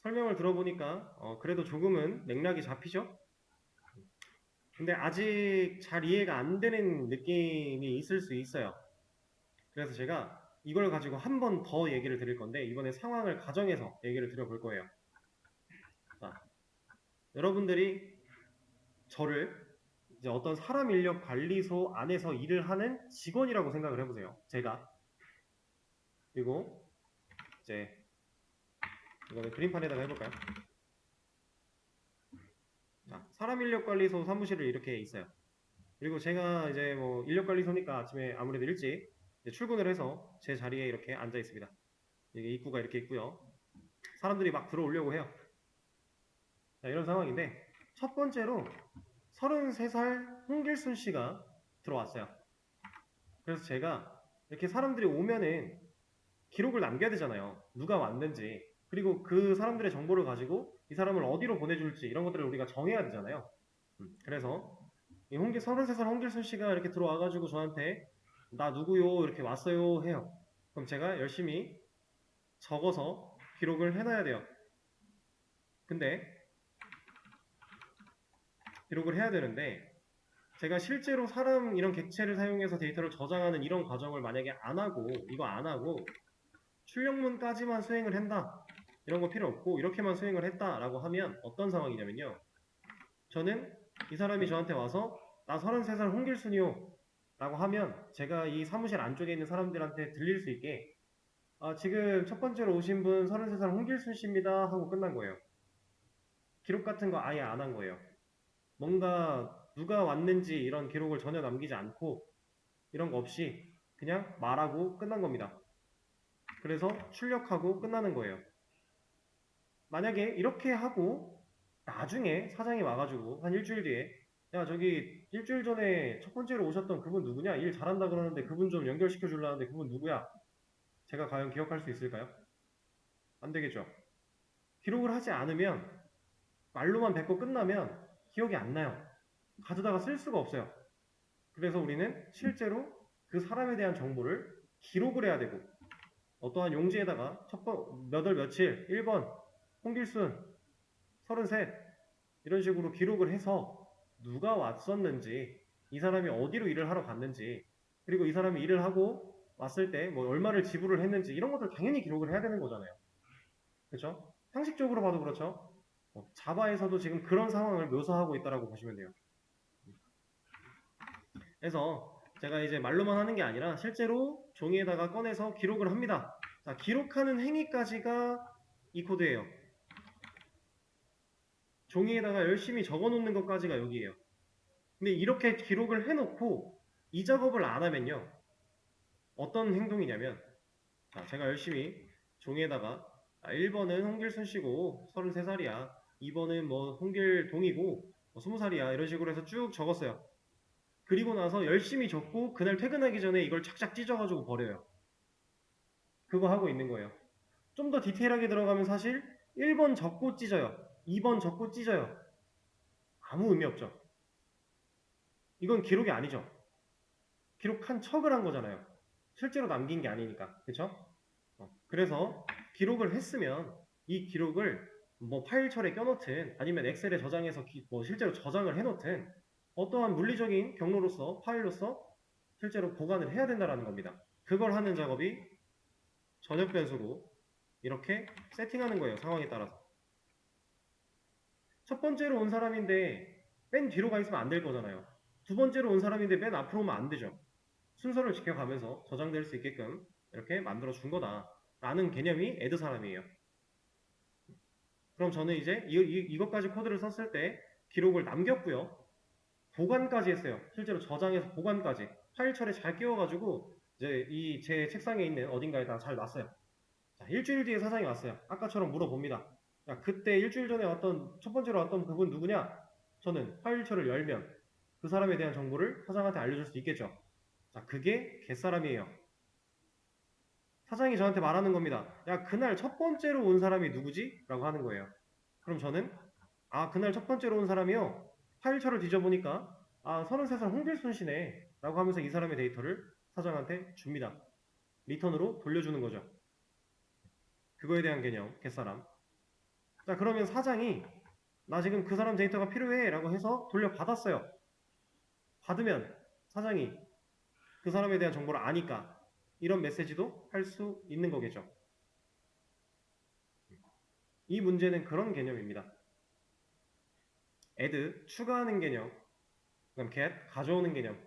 S1: 설명을 들어보니까 그래도 조금은 맥락이 잡히죠? 근데 아직 잘 이해가 안 되는 느낌이 있을 수 있어요. 그래서 제가 이걸 가지고 한 번 더 얘기를 드릴 건데 이번에 상황을 가정해서 얘기를 드려볼 거예요. 자, 여러분들이 저를 이제 어떤 사람 인력 관리소 안에서 일을 하는 직원이라고 생각을 해보세요. 제가. 그리고 이제 이거는 그림판에다가 해볼까요? 자, 사람 인력관리소 사무실을 이렇게 있어요. 그리고 제가 이제 뭐 인력관리소니까 아침에 아무래도 일찍 출근을 해서 제 자리에 이렇게 앉아 있습니다. 이게 입구가 이렇게 있고요. 사람들이 막 들어오려고 해요. 자, 이런 상황인데 첫 번째로 33살 홍길순 씨가 들어왔어요. 그래서 제가 이렇게 사람들이 오면은 기록을 남겨야 되잖아요. 누가 왔는지. 그리고 그 사람들의 정보를 가지고 이 사람을 어디로 보내줄지 이런 것들을 우리가 정해야 되잖아요. 그래서 이 33살 홍길순 씨가 이렇게 들어와가지고 저한테 나 누구요 이렇게 왔어요 해요. 그럼 제가 열심히 적어서 기록을 해놔야 돼요. 근데 기록을 해야 되는데 제가 실제로 사람 이런 객체를 사용해서 데이터를 저장하는 이런 과정을 만약에 안 하고 이거 안 하고 출력문까지만 수행을 한다. 이런 거 필요 없고 이렇게만 수행을 했다라고 하면 어떤 상황이냐면요. 저는 이 사람이 저한테 와서 나 33살 홍길순이요 라고 하면 제가 이 사무실 안쪽에 있는 사람들한테 들릴 수 있게 지금 첫 번째로 오신 분 33살 홍길순 씨입니다 하고 끝난 거예요. 기록 같은 거 아예 안 한 거예요. 뭔가 누가 왔는지 이런 기록을 전혀 남기지 않고 이런 거 없이 그냥 말하고 끝난 겁니다. 그래서 출력하고 끝나는 거예요. 만약에 이렇게 하고 나중에 사장이 와가지고 한 일주일 뒤에 야 저기 일주일 전에 첫 번째로 오셨던 그분 누구냐? 일 잘한다 그러는데 그분 좀 연결시켜 주려는데 그분 누구야? 제가 과연 기억할 수 있을까요? 안 되겠죠. 기록을 하지 않으면 말로만 뱉고 끝나면 기억이 안 나요. 가져다가 쓸 수가 없어요. 그래서 우리는 실제로 그 사람에 대한 정보를 기록을 해야 되고 어떠한 용지에다가 몇 월 며칠 1번 홍길순 33 이런 식으로 기록을 해서 누가 왔었는지 이 사람이 어디로 일을 하러 갔는지 그리고 이 사람이 일을 하고 왔을 때 뭐 얼마를 지불을 했는지 이런 것들 당연히 기록을 해야 되는 거잖아요. 그렇죠? 상식적으로 봐도 그렇죠. 자바에서도 지금 그런 상황을 묘사하고 있다고 보시면 돼요. 그래서 제가 이제 말로만 하는 게 아니라 실제로 종이에다가 꺼내서 기록을 합니다. 자, 기록하는 행위까지가 이 코드예요. 종이에다가 열심히 적어 놓는 것까지가 여기예요. 근데 이렇게 기록을 해놓고 이 작업을 안 하면요. 어떤 행동이냐면 제가 열심히 종이에다가 1번은 홍길순 씨고 33살이야. 2번은 뭐 홍길동이고 뭐 20살이야. 이런 식으로 해서 쭉 적었어요. 그리고 나서 열심히 적고 그날 퇴근하기 전에 이걸 착착 찢어가지고 버려요. 그거 하고 있는 거예요. 좀 더 디테일하게 들어가면 사실 1번 적고 찢어요. 2번 적고 찢어요. 아무 의미 없죠. 이건 기록이 아니죠. 기록한 척을 한 거잖아요. 실제로 남긴 게 아니니까. 그쵸? 그래서 기록을 했으면 이 기록을 뭐 파일철에 껴놓든 아니면 엑셀에 저장해서 뭐 실제로 저장을 해놓든 어떠한 물리적인 경로로서 파일로서 실제로 보관을 해야 된다는 겁니다. 그걸 하는 작업이 전역 변수로 이렇게 세팅하는 거예요. 상황에 따라서. 첫 번째로 온 사람인데 맨 뒤로 가 있으면 안 될 거잖아요. 두 번째로 온 사람인데 맨 앞으로 오면 안 되죠. 순서를 지켜가면서 저장될 수 있게끔 이렇게 만들어 준 거다 라는 개념이 애드 사람이에요. 그럼 저는 이제 이것까지 코드를 썼을 때 기록을 남겼고요. 보관까지 했어요. 실제로 저장해서 보관까지 파일 처리 잘 끼워가지고 이제 이 제 책상에 있는 어딘가에다 잘 놨어요. 자, 일주일 뒤에 사장이 왔어요. 아까처럼 물어봅니다. 야, 그때 일주일 전에 왔던 첫 번째로 왔던 그분 누구냐? 저는 파일처를 열면 그 사람에 대한 정보를 사장한테 알려줄 수 있겠죠. 자, 그게 갯사람이에요. 사장이 저한테 말하는 겁니다. 야, 그날 첫 번째로 온 사람이 누구지? 라고 하는 거예요. 그럼 저는 그날 첫 번째로 온 사람이요. 파일처를 뒤져보니까 33살 홍길순 씨네 라고 하면서 이 사람의 데이터를 사장한테 줍니다. 리턴으로 돌려주는 거죠. 그거에 대한 개념, 갯사람. 자, 그러면 사장이 나 지금 그 사람 데이터가 필요해 라고 해서 돌려받았어요. 받으면 사장이 그 사람에 대한 정보를 아니까 이런 메시지도 할 수 있는 거겠죠. 이 문제는 그런 개념입니다. add, 추가하는 개념, 그다음 get, 가져오는 개념.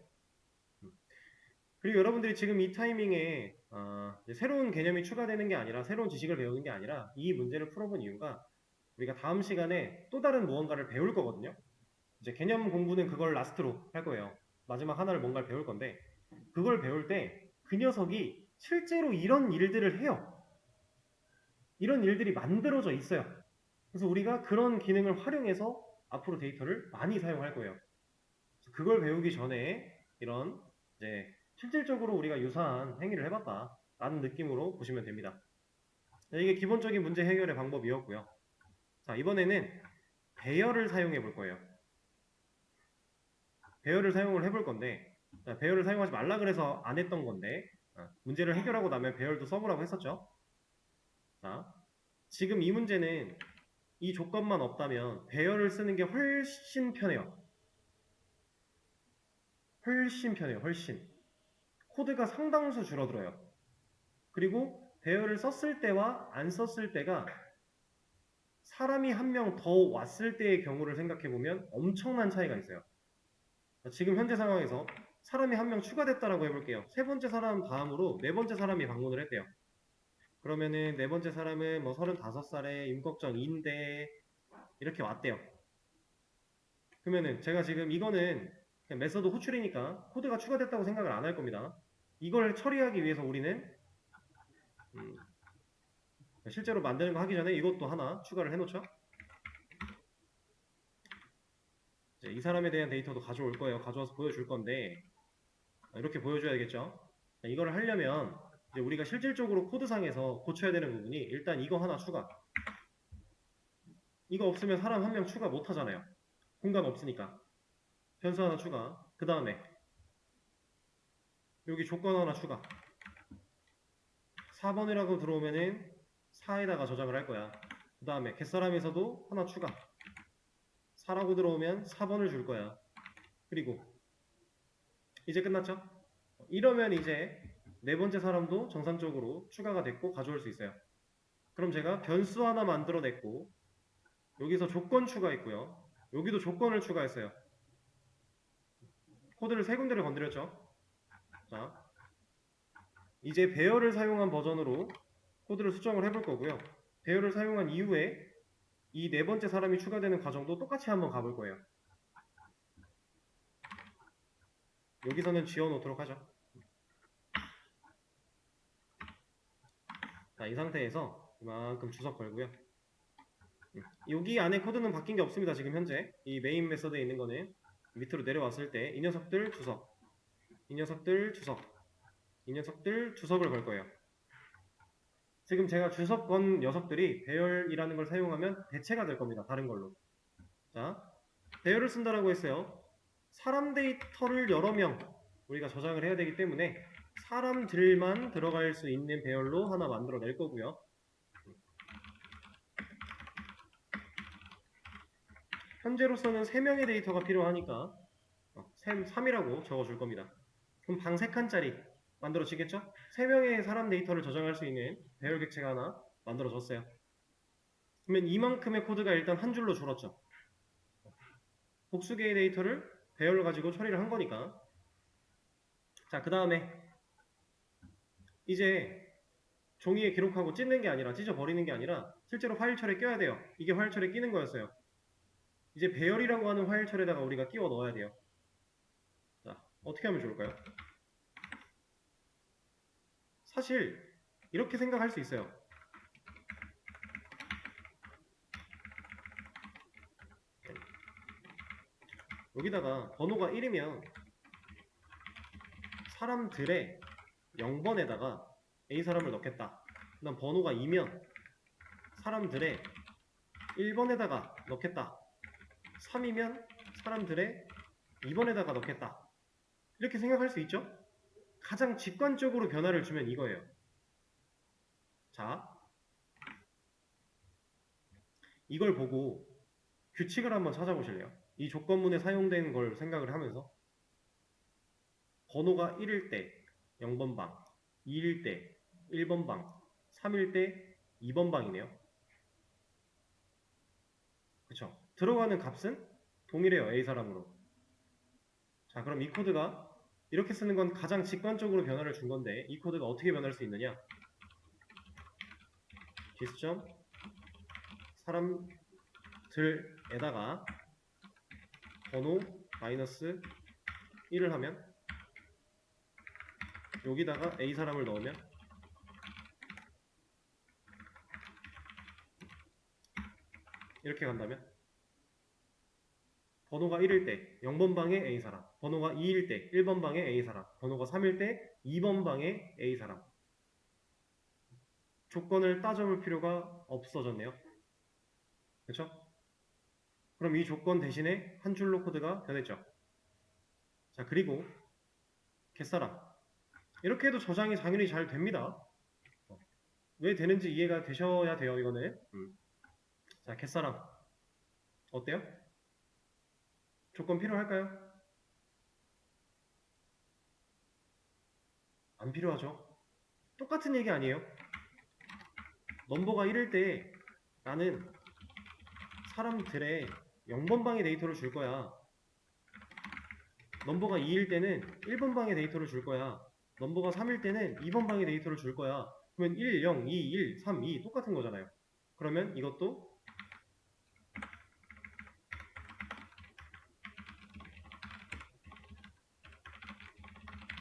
S1: 그리고 여러분들이 지금 이 타이밍에 새로운 개념이 추가되는 게 아니라 새로운 지식을 배우는 게 아니라 이 문제를 풀어본 이유가 우리가 다음 시간에 또 다른 무언가를 배울 거거든요. 이제 개념 공부는 그걸 라스트로 할 거예요. 마지막 하나를 뭔가를 배울 건데 그걸 배울 때 그 녀석이 실제로 이런 일들을 해요. 이런 일들이 만들어져 있어요. 그래서 우리가 그런 기능을 활용해서 앞으로 데이터를 많이 사용할 거예요. 그걸 배우기 전에 이런 이제 실질적으로 우리가 유사한 행위를 해봤다 라는 느낌으로 보시면 됩니다. 이게 기본적인 문제 해결의 방법이었고요. 자, 이번에는 배열을 사용해 볼 거예요. 배열을 사용을 해볼 건데 배열을 사용하지 말라 그래서 안 했던 건데 문제를 해결하고 나면 배열도 써보라고 했었죠. 자, 지금 이 문제는 이 조건만 없다면 배열을 쓰는 게 훨씬 편해요. 훨씬 편해요. 훨씬. 코드가 상당수 줄어들어요. 그리고 배열을 썼을 때와 안 썼을 때가 사람이 한 명 더 왔을 때의 경우를 생각해보면 엄청난 차이가 있어요. 지금 현재 상황에서 사람이 한 명 추가됐다라고 해볼게요. 세 번째 사람 다음으로 네 번째 사람이 방문을 했대요. 그러면은 네 번째 사람은 뭐 35살에 임꺽정인데 이렇게 왔대요. 그러면은 제가 지금 이거는 그냥 메서드 호출이니까 코드가 추가됐다고 생각을 안 할 겁니다. 이걸 처리하기 위해서 우리는 실제로 만드는 거 하기 전에 이것도 하나 추가를 해놓죠. 이제 이 사람에 대한 데이터도 가져올 거예요. 가져와서 보여줄 건데 이렇게 보여줘야겠죠. 이걸 하려면 이제 우리가 실질적으로 코드상에서 고쳐야 되는 부분이 일단 이거 하나 추가. 이거 없으면 사람 한 명 추가 못 하잖아요. 공간 없으니까. 변수 하나 추가. 그 다음에 여기 조건 하나 추가. 4번이라고 들어오면은 4에다가 저장을 할 거야. 그 다음에 겟사람에서도 하나 추가. 4라고 들어오면 4번을 줄 거야. 그리고 이제 끝났죠? 이러면 이제 네 번째 사람도 정상적으로 추가가 됐고 가져올 수 있어요. 그럼 제가 변수 하나 만들어냈고 여기서 조건 추가했고요. 여기도 조건을 추가했어요. 코드를 세 군데를 건드렸죠. 자, 이제 배열을 사용한 버전으로 코드를 수정을 해볼 거고요. 배열을 사용한 이후에 이 네 번째 사람이 추가되는 과정도 똑같이 한번 가볼 거예요. 여기서는 지워놓도록 하죠. 자, 이 상태에서 이만큼 주석 걸고요. 여기 안에 코드는 바뀐 게 없습니다. 지금 현재 이 메인 메서드에 있는 거는 밑으로 내려왔을 때 이 녀석들 주석, 이 녀석들 주석, 이 녀석들 주석을 걸 거예요. 지금 제가 주석 건 녀석들이 배열이라는 걸 사용하면 대체가 될 겁니다. 다른 걸로. 자, 배열을 쓴다라고 했어요. 사람 데이터를 여러 명 우리가 저장을 해야 되기 때문에 사람들만 들어갈 수 있는 배열로 하나 만들어 낼 거고요. 현재로서는 3명의 데이터가 필요하니까 3이라고 적어줄 겁니다. 그럼 방 3칸짜리 만들어지겠죠? 3명의 사람 데이터를 저장할 수 있는 배열 객체가 하나 만들어졌어요. 그러면 이만큼의 코드가 일단 한 줄로 줄었죠. 복수개의 데이터를 배열로 가지고 처리를 한 거니까. 자, 그 다음에 이제 종이에 기록하고 찢는 게 아니라 찢어버리는 게 아니라 실제로 파일철에 껴야 돼요. 이게 파일철에 끼는 거였어요. 이제 배열이라고 하는 파일철에다가 우리가 끼워 넣어야 돼요. 자, 어떻게 하면 좋을까요? 사실 이렇게 생각할 수 있어요. 여기다가 번호가 1이면 사람들의 0번에다가 A 사람을 넣겠다. 그 다음 번호가 2면 사람들의 1번에다가 넣겠다. 3이면 사람들의 2번에다가 넣겠다. 이렇게 생각할 수 있죠? 가장 직관적으로 변화를 주면 이거예요. 자, 이걸 보고 규칙을 한번 찾아보실래요? 이 조건문에 사용된 걸 생각을 하면서 번호가 1일 때 0번 방, 2일 때 1번 방, 3일 때 2번 방이네요. 그쵸? 들어가는 값은 동일해요. A 사람으로. 자, 그럼 이 코드가 이렇게 쓰는 건 가장 직관적으로 변화를 준 건데 이 코드가 어떻게 변할 수 있느냐? 디스점 사람들에다가 번호 마이너스 1을 하면 여기다가 A 사람을 넣으면 이렇게 간다면 번호가 1일 때 0번 방에 A 사람, 번호가 2일 때 1번 방에 A 사람, 번호가 3일 때 2번 방에 A 사람. 조건을 따져볼 필요가 없어졌네요. 그렇죠? 그럼 이 조건 대신에 한 줄로 코드가 변했죠. 자, 그리고 겟사람. 이렇게 해도 저장이 당연히 잘 됩니다. 왜 되는지 이해가 되셔야 돼요, 이거는. 자, 겟사람. 어때요? 조건 필요할까요? 안 필요하죠. 똑같은 얘기 아니에요? 넘버가 1일 때 나는 사람들의 0번 방의 데이터를 줄 거야. 넘버가 2일 때는 1번 방의 데이터를 줄 거야. 넘버가 3일 때는 2번 방의 데이터를 줄 거야. 그러면 1, 0, 2, 1, 3, 2 똑같은 거잖아요. 그러면 이것도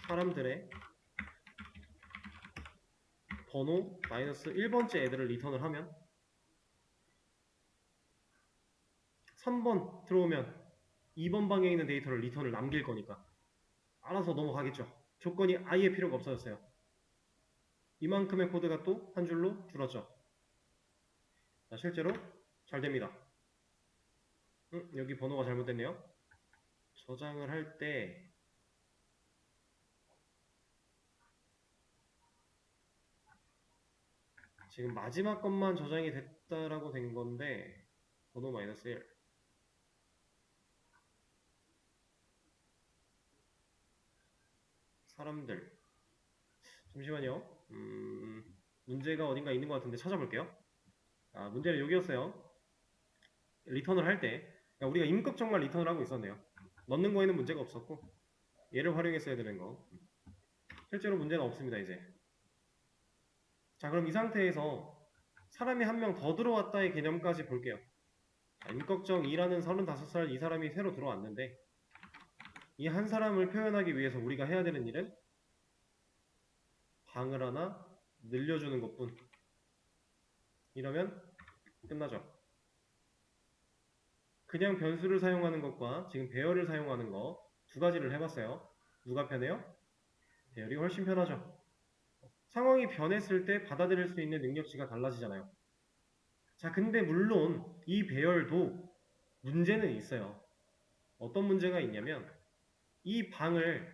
S1: 사람들의 번호 마이너스 1번째 애들을 리턴을 하면 3번 들어오면 2번 방에 있는 데이터를 리턴을 남길 거니까 알아서 넘어가겠죠. 조건이 아예 필요가 없어졌어요. 이만큼의 코드가 또 한 줄로 줄었죠. 자, 실제로 잘 됩니다. 여기 번호가 잘못됐네요. 저장을 할 때 지금 마지막 것만 저장이 됐다라고 된 건데 번호 마이너스 1 사람들 잠시만요. 문제가 어딘가 있는 것 같은데 찾아볼게요. 문제는 여기였어요. 리턴을 할 때 우리가 임꺽정만 리턴을 하고 있었네요. 넣는 거에는 문제가 없었고 얘를 활용했어야 되는 거. 실제로 문제는 없습니다. 이제 자, 그럼 이 상태에서 사람이 한 명 더 들어왔다의 개념까지 볼게요. 임꺽정 2라는 35살 이 사람이 새로 들어왔는데 이 한 사람을 표현하기 위해서 우리가 해야 되는 일은 방을 하나 늘려주는 것뿐. 이러면 끝나죠. 그냥 변수를 사용하는 것과 지금 배열을 사용하는 거 두 가지를 해봤어요. 누가 편해요? 배열이 훨씬 편하죠. 상황이 변했을 때 받아들일 수 있는 능력치가 달라지잖아요. 자, 근데 물론 이 배열도 문제는 있어요. 어떤 문제가 있냐면 이 방을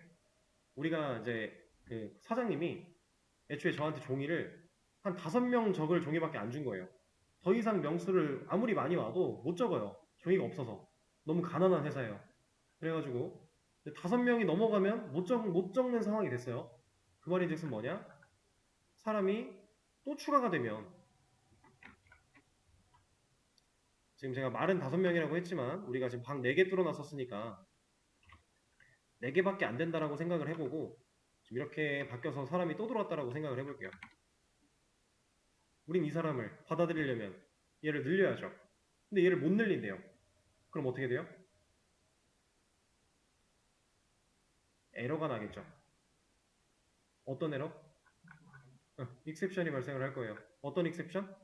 S1: 우리가 이제 그 사장님이 애초에 저한테 종이를 한 5명 적을 종이밖에 안 준 거예요. 더 이상 명수를 아무리 많이 와도 못 적어요. 종이가 없어서. 너무 가난한 회사예요. 그래가지고 5명이 넘어가면 못 적는 상황이 됐어요. 그 말인즉슨 뭐냐? 사람이 또 추가가 되면 지금 제가 말은 5명이라고 했지만 우리가 지금 방 4개 뚫어놨었으니까 4개밖에 안 된다라고 생각을 해보고 지금 이렇게 바뀌어서 사람이 또 들어왔다라고 생각을 해볼게요. 우린 이 사람을 받아들이려면 얘를 늘려야죠. 근데 얘를 못 늘린대요. 그럼 어떻게 돼요? 에러가 나겠죠. 어떤 에러? 익셉션이 발생을 할 거예요. 어떤 익셉션?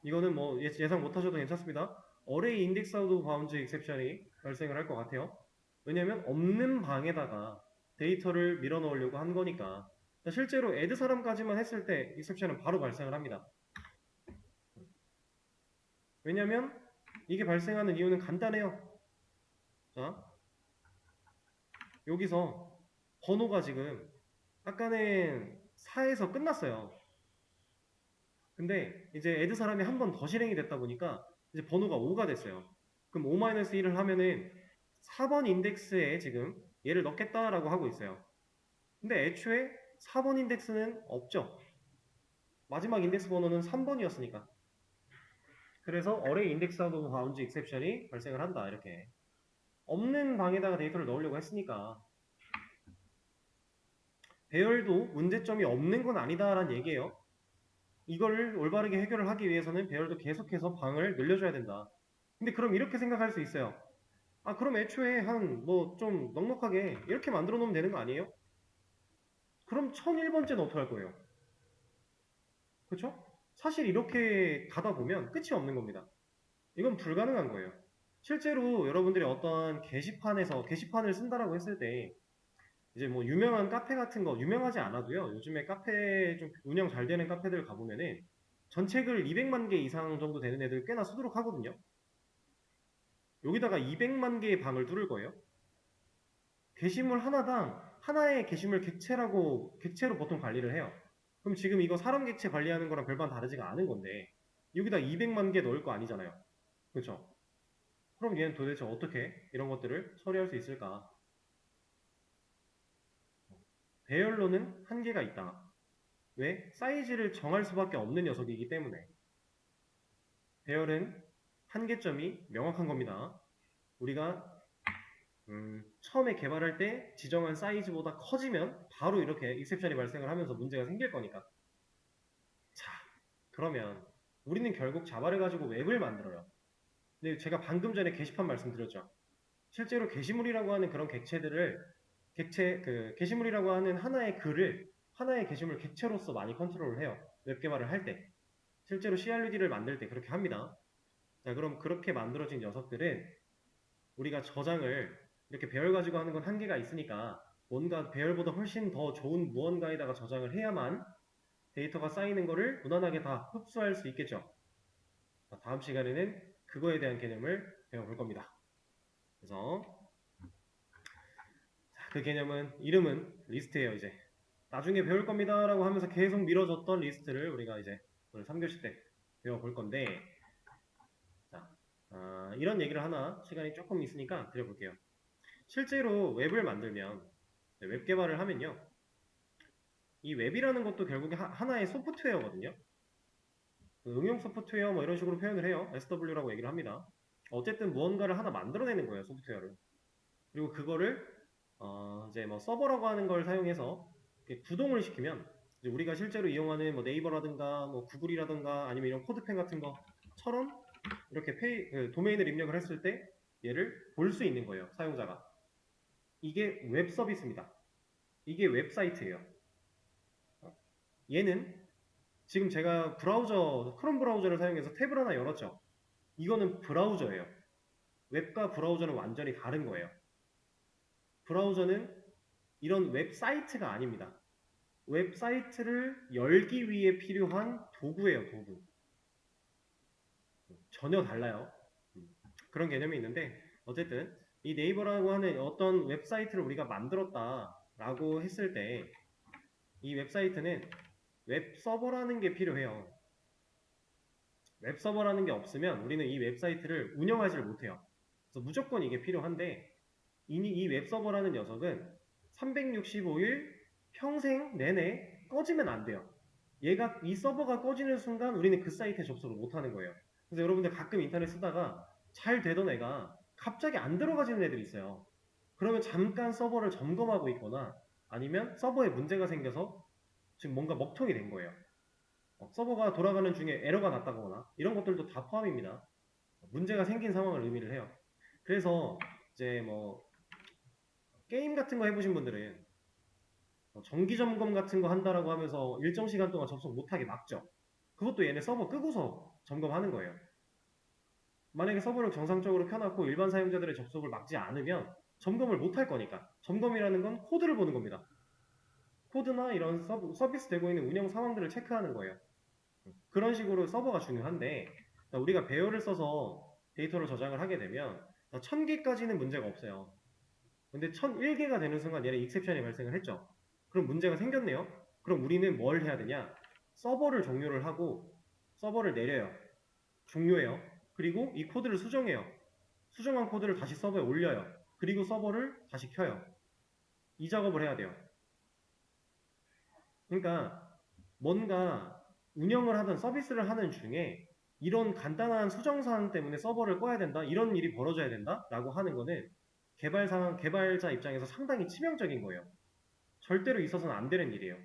S1: 이거는 뭐 예상 못하셔도 괜찮습니다. 어레이 인덱스 아웃 바운드 익셉션이 발생을 할 것 같아요. 왜냐면 없는 방에다가 데이터를 밀어 넣으려고 한 거니까. 실제로 add 사람까지만 했을 때 익셉션은 바로 발생을 합니다. 왜냐면 이게 발생하는 이유는 간단해요. 자, 여기서 번호가 지금 아까는 4에서 끝났어요. 근데 이제 add 사람이 한 번 더 실행이 됐다 보니까 이제 번호가 5가 됐어요. 그럼 5-1을 하면은 4번 인덱스에 지금 얘를 넣겠다라고 하고 있어요. 근데 애초에 4번 인덱스는 없죠. 마지막 인덱스 번호는 3번이었으니까. 그래서 어레이 인덱스 아웃 오브 바운드 익셉션이 발생을 한다. 이렇게. 없는 방에다가 데이터를 넣으려고 했으니까 배열도 문제점이 없는 건 아니다라는 얘기예요. 이걸 올바르게 해결을 하기 위해서는 배열도 계속해서 방을 늘려줘야 된다. 근데 그럼 이렇게 생각할 수 있어요. 그럼 애초에 한 뭐 좀 넉넉하게 이렇게 만들어 놓으면 되는 거 아니에요? 그럼 1001번째는 어떻게 할 거예요? 그쵸? 사실 이렇게 가다 보면 끝이 없는 겁니다. 이건 불가능한 거예요. 실제로 여러분들이 어떤 게시판을 쓴다라고 했을 때 이제 뭐 유명한 카페 같은 거 유명하지 않아도요. 요즘에 카페 좀 운영 잘 되는 카페들 가보면은 전체 글 200만 개 이상 정도 되는 애들 꽤나 수두룩하거든요. 여기다가 200만 개의 방을 뚫을 거예요. 게시물 하나당 하나의 게시물 객체로 보통 관리를 해요. 그럼 지금 이거 사람 객체 관리하는 거랑 별반 다르지가 않은 건데 여기다 200만 개 넣을 거 아니잖아요. 그렇죠? 그럼 얘는 도대체 어떻게 이런 것들을 처리할 수 있을까? 배열로는 한계가 있다. 왜? 사이즈를 정할 수밖에 없는 녀석이기 때문에. 배열은 한계점이 명확한 겁니다. 우리가 처음에 개발할 때 지정한 사이즈보다 커지면 바로 이렇게 익셉션이 발생을 하면서 문제가 생길 거니까. 자, 그러면 우리는 결국 자바를 가지고 웹을 만들어요. 근데 제가 방금 전에 게시판 말씀드렸죠. 실제로 게시물이라고 하는 그런 게시물이라고 하는 하나의 글을 하나의 게시물 객체로서 많이 컨트롤을 해요. 웹 개발을 할 때. 실제로 CRUD를 만들 때 그렇게 합니다. 자, 그럼 그렇게 만들어진 녀석들은 우리가 저장을 이렇게 배열 가지고 하는 건 한계가 있으니까 뭔가 배열보다 훨씬 더 좋은 무언가에다가 저장을 해야만 데이터가 쌓이는 거를 무난하게 다 흡수할 수 있겠죠. 자, 다음 시간에는 그거에 대한 개념을 배워볼 겁니다. 그래서 그 개념은 이름은 리스트예요. 이제 나중에 배울 겁니다 라고 하면서 계속 미뤄졌던 리스트를 우리가 이제 오늘 3교시 때 배워볼 건데, 자, 이런 얘기를 하나 시간이 조금 있으니까 드려볼게요. 실제로 웹을 만들면, 웹 개발을 하면요, 이 웹이라는 것도 결국에 하나의 소프트웨어거든요. 응용 소프트웨어 뭐 이런 식으로 표현을 해요. SW라고 얘기를 합니다. 어쨌든 무언가를 하나 만들어내는 거예요, 소프트웨어를. 그리고 그거를 이제 뭐 서버라고 하는 걸 사용해서 구동을 시키면, 이제 우리가 실제로 이용하는 뭐 네이버라든가 뭐 구글이라든가 아니면 이런 코드펜 같은 거처럼 이렇게 도메인을 입력을 했을 때 얘를 볼 수 있는 거예요, 사용자가. 이게 웹 서비스입니다. 이게 웹사이트예요. 얘는 지금 제가 크롬 브라우저를 사용해서 탭을 하나 열었죠. 이거는 브라우저예요. 웹과 브라우저는 완전히 다른 거예요. 브라우저는 이런 웹사이트가 아닙니다. 웹사이트를 열기 위해 필요한 도구예요, 도구. 전혀 달라요. 그런 개념이 있는데, 어쨌든 이 네이버라고 하는 어떤 웹사이트를 우리가 만들었다라고 했을 때 이 웹사이트는 웹서버라는 게 필요해요. 웹서버라는 게 없으면 우리는 이 웹사이트를 운영하지를 못해요. 그래서 무조건 이게 필요한데, 이 웹서버라는 녀석은 365일 평생 내내 꺼지면 안 돼요. 이 서버가 꺼지는 순간 우리는 그 사이트에 접속을 못하는 거예요. 그래서 여러분들 가끔 인터넷 쓰다가 잘 되던 애가 갑자기 안 들어가지는 애들이 있어요. 그러면 잠깐 서버를 점검하고 있거나 아니면 서버에 문제가 생겨서 지금 뭔가 먹통이 된 거예요. 서버가 돌아가는 중에 에러가 났다거나 이런 것들도 다 포함입니다. 문제가 생긴 상황을 의미를 해요. 그래서 이제 뭐 게임 같은 거 해보신 분들은 정기 점검 같은 거 한다라고 하면서 일정 시간 동안 접속 못하게 막죠. 그것도 얘네 서버 끄고서 점검하는 거예요. 만약에 서버를 정상적으로 켜놨고 일반 사용자들의 접속을 막지 않으면 점검을 못할 거니까. 점검이라는 건 코드를 보는 겁니다. 코드나 이런 서비스 되고 있는 운영 상황들을 체크하는 거예요. 그런 식으로 서버가 중요한데, 우리가 배열을 써서 데이터를 저장을 하게 되면 1000개까지는 문제가 없어요. 근데 1001개가 되는 순간 얘네 익셉션이 발생을 했죠. 그럼 문제가 생겼네요. 그럼 우리는 뭘 해야 되냐? 서버를 종료를 하고 서버를 내려요. 종료해요. 그리고 이 코드를 수정해요. 수정한 코드를 다시 서버에 올려요. 그리고 서버를 다시 켜요. 이 작업을 해야 돼요. 그러니까 뭔가 운영을 하든 서비스를 하는 중에 이런 간단한 수정사항 때문에 서버를 꺼야 된다, 이런 일이 벌어져야 된다 라고 하는 거는 개발자 입장에서 상당히 치명적인 거예요. 절대로 있어서는 안 되는 일이에요.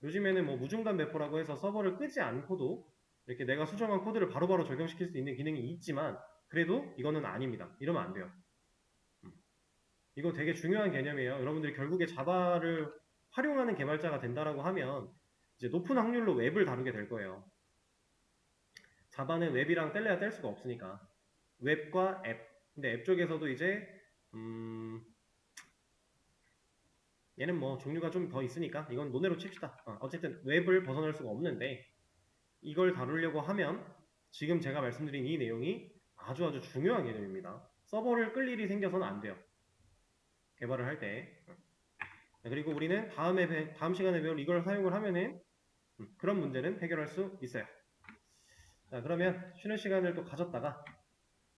S1: 요즘에는 뭐 무중단 배포라고 해서 서버를 끄지 않고도 이렇게 내가 수정한 코드를 바로바로 적용시킬 수 있는 기능이 있지만, 그래도 이거는 아닙니다. 이러면 안 돼요. 이거 되게 중요한 개념이에요. 여러분들이 결국에 자바를 활용하는 개발자가 된다라고 하면 이제 높은 확률로 웹을 다루게 될 거예요. 자바는 웹이랑 뗄래야 뗄 수가 없으니까. 웹과 앱. 근데 앱 쪽에서도 이제 얘는 뭐 종류가 좀 더 있으니까 이건 논외로 칩시다. 어쨌든 웹을 벗어날 수가 없는데, 이걸 다루려고 하면 지금 제가 말씀드린 이 내용이 아주 중요한 개념입니다. 서버를 끌 일이 생겨서는 안 돼요. 개발을 할 때. 그리고 우리는 다음 시간에 배울 이걸 사용을 하면은 그런 문제는 해결할 수 있어요. 자, 그러면 쉬는 시간을 또 가졌다가